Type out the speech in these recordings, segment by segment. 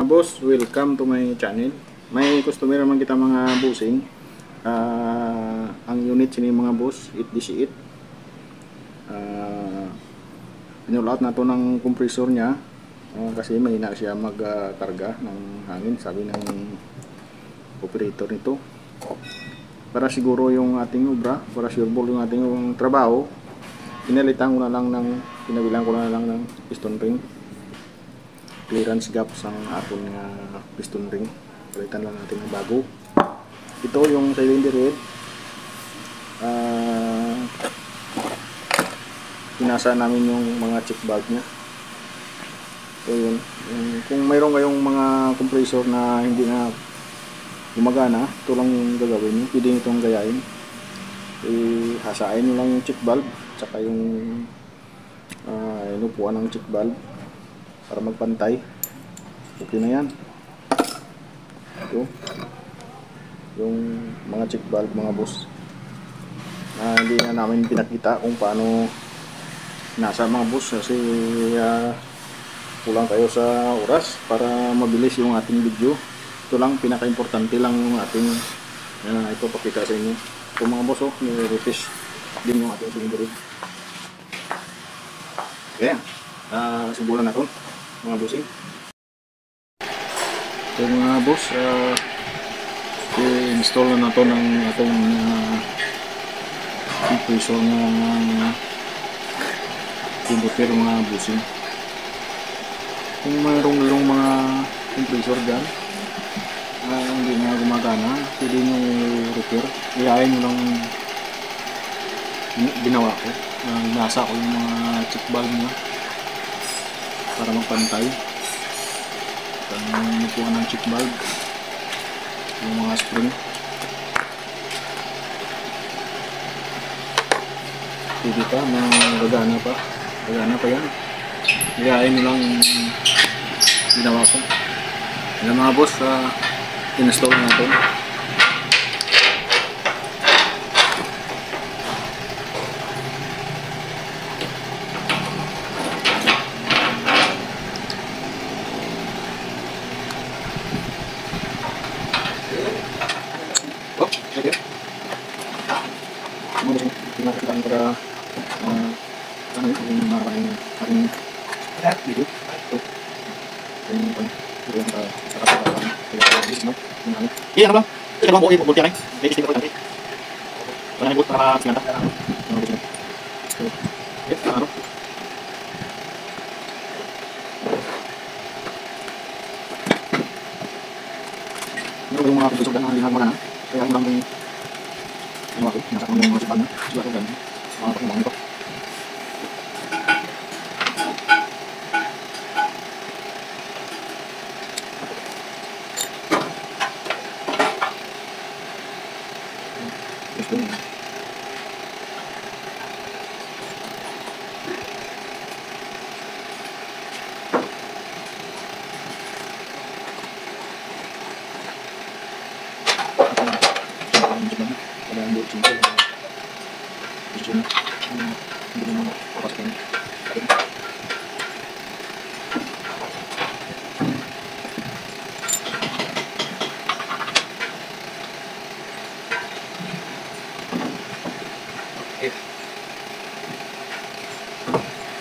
boss, welcome to my channel. May customer naman kita mga busing. Ang unit sini mga boss, 8DC8. Pinulat na to ng compressor niya kasi mahina siya magkarga ng hangin, sabi ng operator nito. Para siguro yung ating obra, para sureball yung ating trabaho, pinabilang ko na lang ng piston ring. Clearance gap sa ating piston ring. Palitan lang natin ng bago. Ito yung cylinder head. Pinasa namin yung mga check valve nya. So yun. Kung mayroon kayong mga compressor na hindi na gumagana, ito lang yung gagawin nyo. Pwede nyo itong gayain. Hasain nyo lang yung check valve tsaka yung inupuan ng check valve para magpantay. Okay na yan. Ito yung mga check valve mga boss, hindi na namin pinakita kung paano nasa mga boss kasi kulang kayo sa oras para mabilis yung ating video. Ito lang, pinaka-importante lang yung ating ito pakita sa inyo. Ito mga boss, ni-refresh din yung ating cylinder. Kaya simulan na ito mga bossing. Ito mga boss, i-install na ito ng atong compressor ng inverter mga bossing. Kung mayroong mga compressor dyan hindi na gumagana, pwede nyo i-repair. Iayain nyo lang ginawa ko. Nasa ko yung mga check valve nya para magpantay. Nupuan ng check valve, yung mga spring. Pwede pa, gagana pa yan. Iayain nyo lang yung ginawa ko. Yan mga boss, install natin. Okay. Pinakita para yung maraming video. Iya ano ba? Ito lang po yung bulti kayo. May isip ko ito. Wala nang bulti para sinanta. Ano? Ano yung mga kutusog na halihan mo na? Kaya yung lang yung ano ako, nasa kong yung mga sipag na. Suwa ko ganyan. Mga pagmamang ito.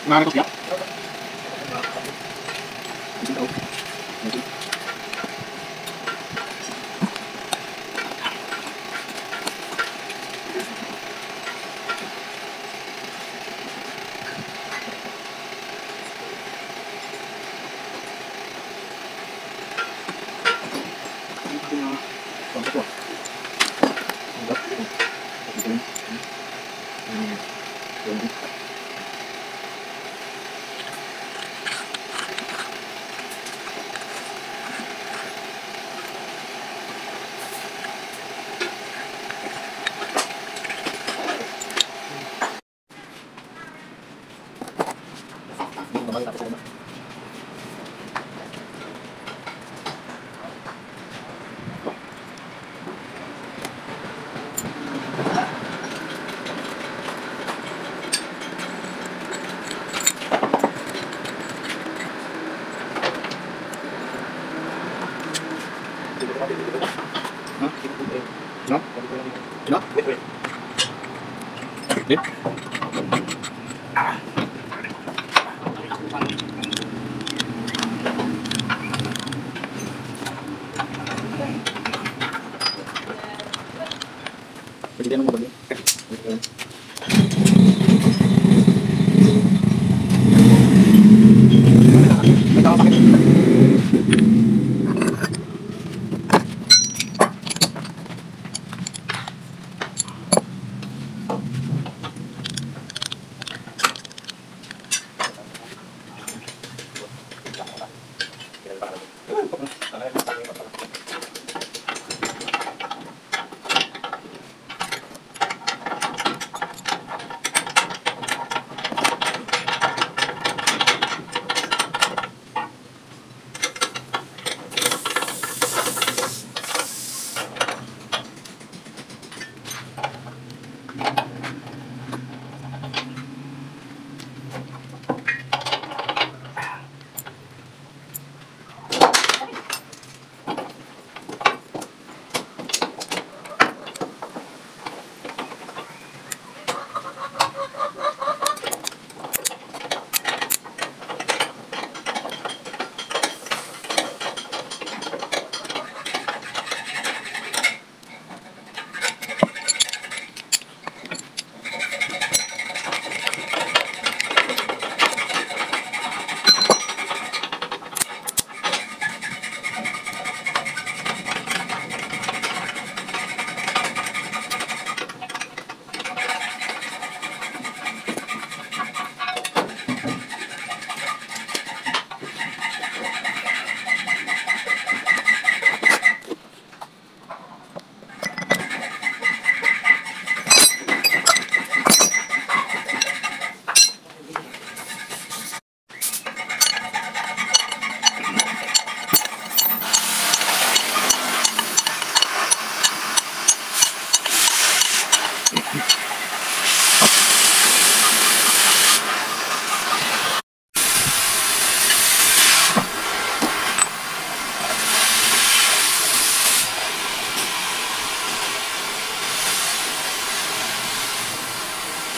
Mana ko siya? Lip. Pwede mo ba?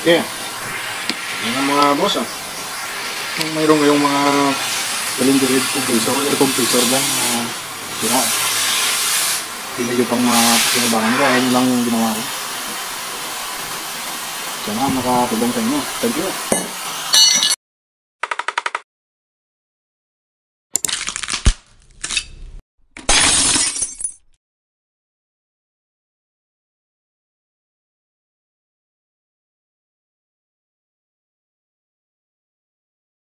Okay. Yan ang mga boss Kung mayroon ngayong mga cylinder compressor, air compressor lang sira. Hindi medyo pang pinabangan ko. Ayun lang yung ginawa ko. Sana makatulong sa inyo. Thank you.